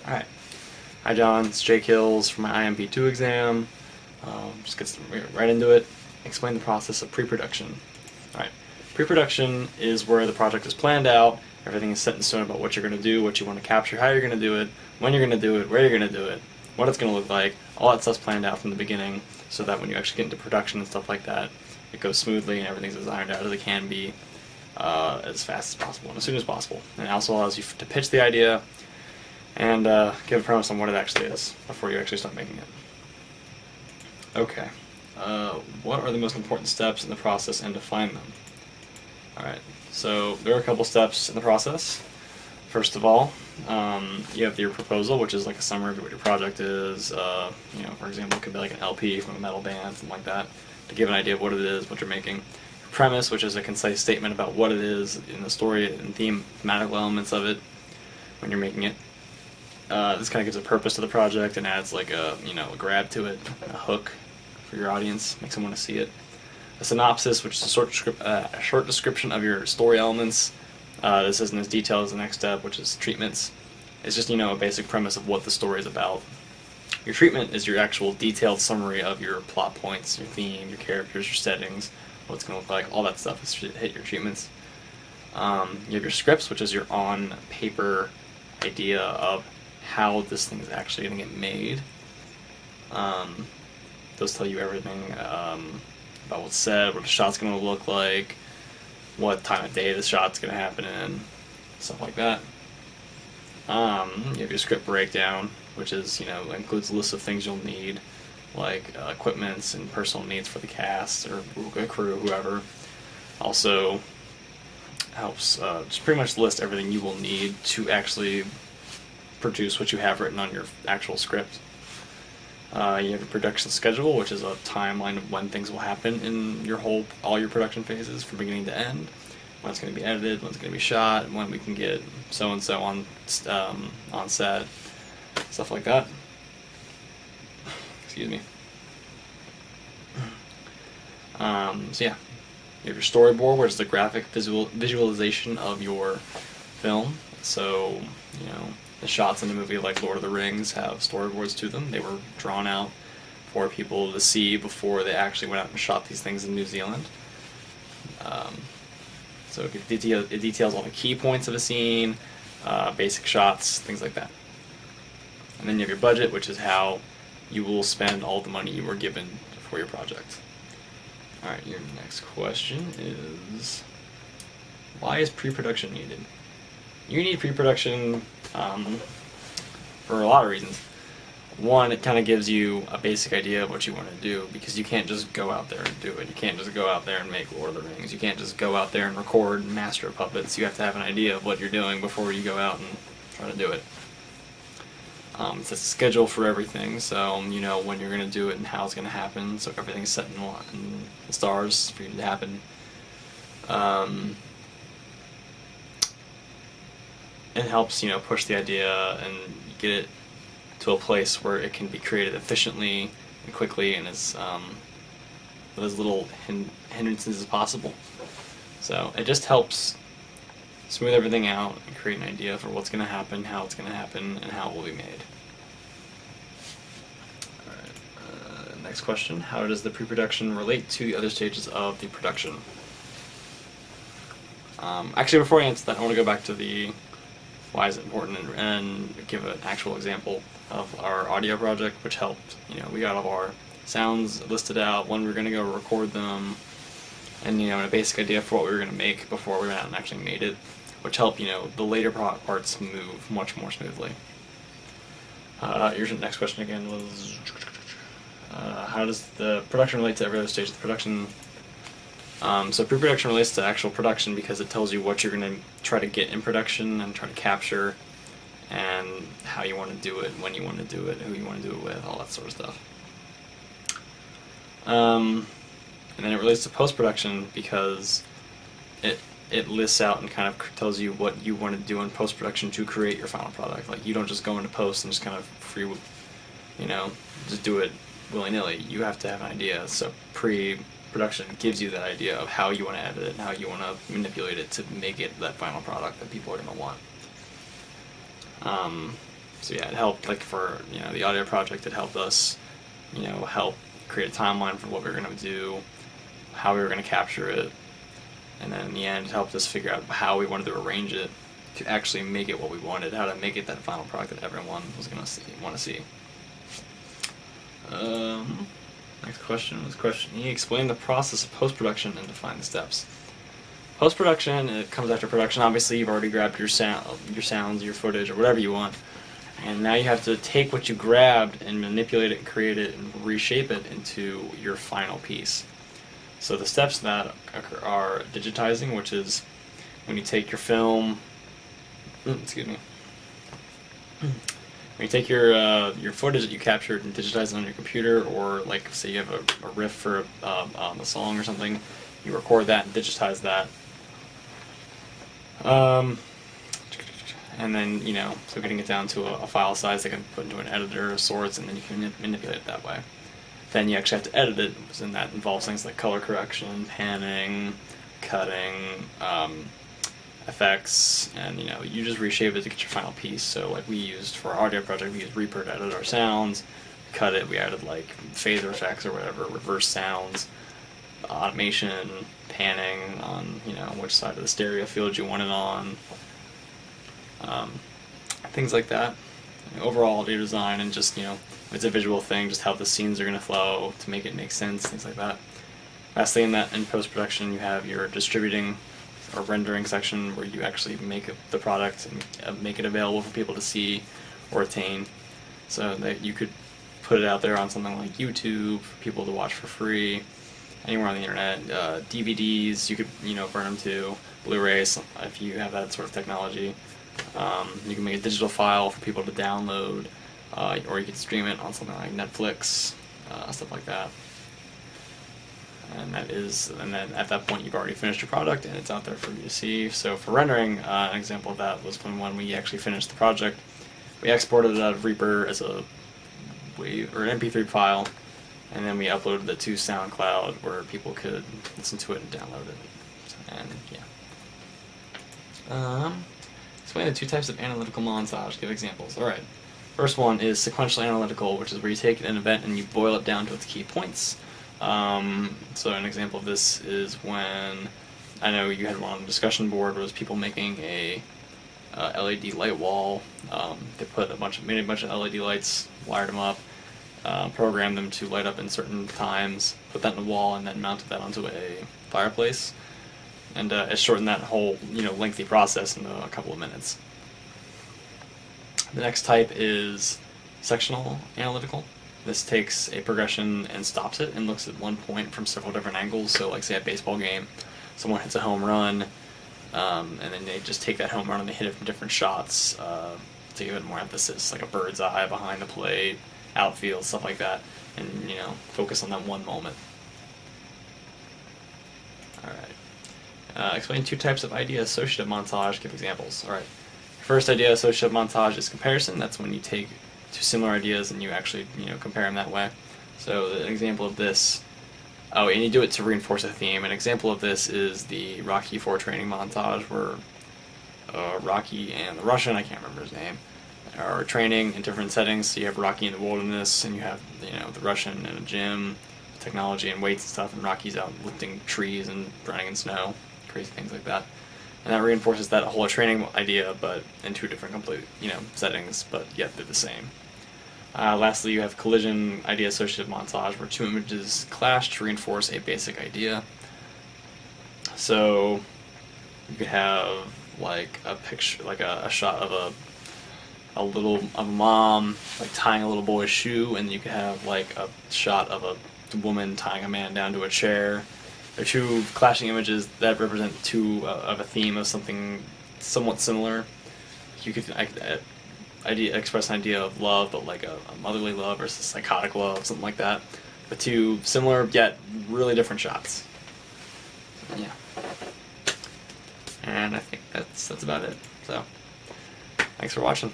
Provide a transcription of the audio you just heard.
Alright. Hi John, it's Jake Hills from my IMP 2 exam. Just get right into it. Explain the process of pre-production. Alright. Pre-production is where the project is planned out, everything is set in stone about what you're going to do, what you want to capture, how you're going to do it, when you're going to do it, where you're going to do it, what it's going to look like. All that stuff's planned out from the beginning so that when you actually get into production and stuff like that, it goes smoothly and everything's as ironed out as it can be as fast as possible and as soon as possible. And it also allows you to pitch the idea and give a premise on what it actually is before you actually start making it. Okay, what are the most important steps in the process and define them? Alright, so there are a couple steps in the process. First of all, you have your proposal, which is like a summary of what your project is. For example, it could be like an LP from a metal band, something like that, to give an idea of what it is, what you're making. Your premise, which is a concise statement about what it is in the story and thematical elements of it when you're making it. This kind of gives a purpose to the project and adds like a grab to it, a hook for your audience, makes them want to see it. A synopsis, which is a short description of your story elements. This isn't as detailed as the next step, which is treatments. It's just a basic premise of what the story is about. Your treatment is your actual detailed summary of your plot points, your theme, your characters, your settings, what it's going to look like, all that stuff is hit your treatments. You have your scripts, which is your on-paper idea of how this thing is actually going to get made. Those tell you everything about what's said, what the shot's going to look like, what time of day the shot's going to happen in, stuff like that. You have your script breakdown, which is includes a list of things you'll need, like equipments and personal needs for the cast or crew, whoever. Also helps just pretty much list everything you will need to actually produce what you have written on your actual script. You have a production schedule, which is a timeline of when things will happen in all your production phases from beginning to end. When it's going to be edited, when it's going to be shot, when we can get so and so on set, stuff like that. Excuse me. So yeah, you have your storyboard, which is the graphic visualization of your film. So the shots in the movie like Lord of the Rings have storyboards to them. They were drawn out for people to see before they actually went out and shot these things in New Zealand. So it details all the key points of a scene, basic shots, things like that. And then you have your budget, which is how you will spend all the money you were given for your project. Alright, your next question is, why is pre-production needed? You need pre-production for a lot of reasons. One, it kind of gives you a basic idea of what you want to do, because you can't just go out there and do it. You can't just go out there and make Lord of the Rings. You can't just go out there and record and master puppets. You have to have an idea of what you're doing before you go out and try to do it. It sets a schedule for everything, so when you're going to do it and how it's going to happen, so everything's set in the stars for you to happen. It helps, push the idea and get it to a place where it can be created efficiently and quickly and with as little hindrances as possible. So it just helps smooth everything out and create an idea for what's going to happen, how it's going to happen, and how it will be made. Alright, next question. How does the pre-production relate to the other stages of the production? Actually, before I answer that, I want to go back to the why is it important and give an actual example of our audio project, which helped. We got all of our sounds listed out, when we were going to go record them, and a basic idea for what we were going to make before we went out and actually made it, which helped the later parts move much more smoothly. Your next question again was, how does the production relate to every other stage of the production? So pre-production relates to actual production because it tells you what you're going to try to get in production and try to capture, and how you want to do it, when you want to do it, who you want to do it with, all that sort of stuff. And then it relates to post-production because it lists out and kind of tells you what you want to do in post-production to create your final product. Like, you don't just go into post and just kind of just do it willy-nilly. You have to have an idea. So pre-production gives you that idea of how you want to edit it and how you want to manipulate it to make it that final product that people are going to want. So yeah, it helped, like for the audio project, it helped us help create a timeline for what we were going to do, how we were going to capture it, and then in the end it helped us figure out how we wanted to arrange it to actually make it what we wanted, how to make it that final product that everyone was going to want to see. Next question was question E. Explain the process of post-production and define the steps. Post-production, it comes after production. Obviously, you've already grabbed your sounds, your footage, or whatever you want, and now you have to take what you grabbed and manipulate it and create it and reshape it into your final piece. So the steps that are digitizing, which is when you take your film, excuse me, when you take your footage that you captured and digitize it on your computer, or like say you have a riff for a song or something, you record that and digitize that. And then, so getting it down to a file size that can put into an editor of sorts, and then you can manipulate it that way. Then you actually have to edit it, and that involves things like color correction, panning, cutting, effects, and you just reshape it to get your final piece. So like we used for our audio project, we used Reaper to edit our sounds, cut it, we added like phaser effects or whatever, reverse sounds, automation, panning on which side of the stereo field you want it on, things like that. Overall audio design, and just if it's a visual thing, just how the scenes are going to flow to make it make sense, things like that. Lastly, in post-production, you have your distributing or rendering section where you actually make the product and make it available for people to see or attain, so that you could put it out there on something like YouTube for people to watch for free, anywhere on the internet. DVDs, you could burn them to, Blu-rays if you have that sort of technology. You can make a digital file for people to download, or you could stream it on something like Netflix, stuff like that. And then at that point you've already finished your product and it's out there for you to see. So for rendering, an example of that was when we actually finished the project. We exported it out of Reaper as an MP3 file, and then we uploaded it to SoundCloud where people could listen to it and download it. And yeah. Explain the two types of analytical montage. Give examples. Alright. First one is sequential analytical, which is where you take an event and you boil it down to its key points. So an example of this is when, I know you had one on the discussion board, was people making a LED light wall. They made a bunch of LED lights, wired them up, programmed them to light up in certain times, put that in the wall, and then mounted that onto a fireplace. And it shortened that whole lengthy process in a couple of minutes. The next type is sectional analytical. This takes a progression and stops it and looks at one point from several different angles. So like say a baseball game, someone hits a home run, and then they just take that home run and they hit it from different shots to give it more emphasis, like a bird's eye behind the plate, outfield, stuff like that, and focus on that one moment. Alright. Explain two types of idea associative montage. Give examples. Alright. First idea associative montage is comparison. That's when you take two similar ideas and you actually compare them that way. So an example of this, and you do it to reinforce a theme. An example of this is the Rocky IV training montage where Rocky and the Russian, I can't remember his name, are training in different settings. So you have Rocky in the wilderness, and you have the Russian in a gym, technology and weights and stuff, and Rocky's out lifting trees and running in snow, crazy things like that. And that reinforces that whole training idea, but in two different complete settings, but yet they're the same. Lastly, you have collision idea associative montage, where two images clash to reinforce a basic idea. So you could have like a picture, like a shot of a mom like tying a little boy's shoe, and you could have like a shot of a woman tying a man down to a chair. They're two clashing images that represent two of a theme of something somewhat similar. You could express an idea of love, but like a motherly love versus psychotic love, something like that. But two similar yet really different shots. Yeah. And I think that's about it. So, thanks for watching.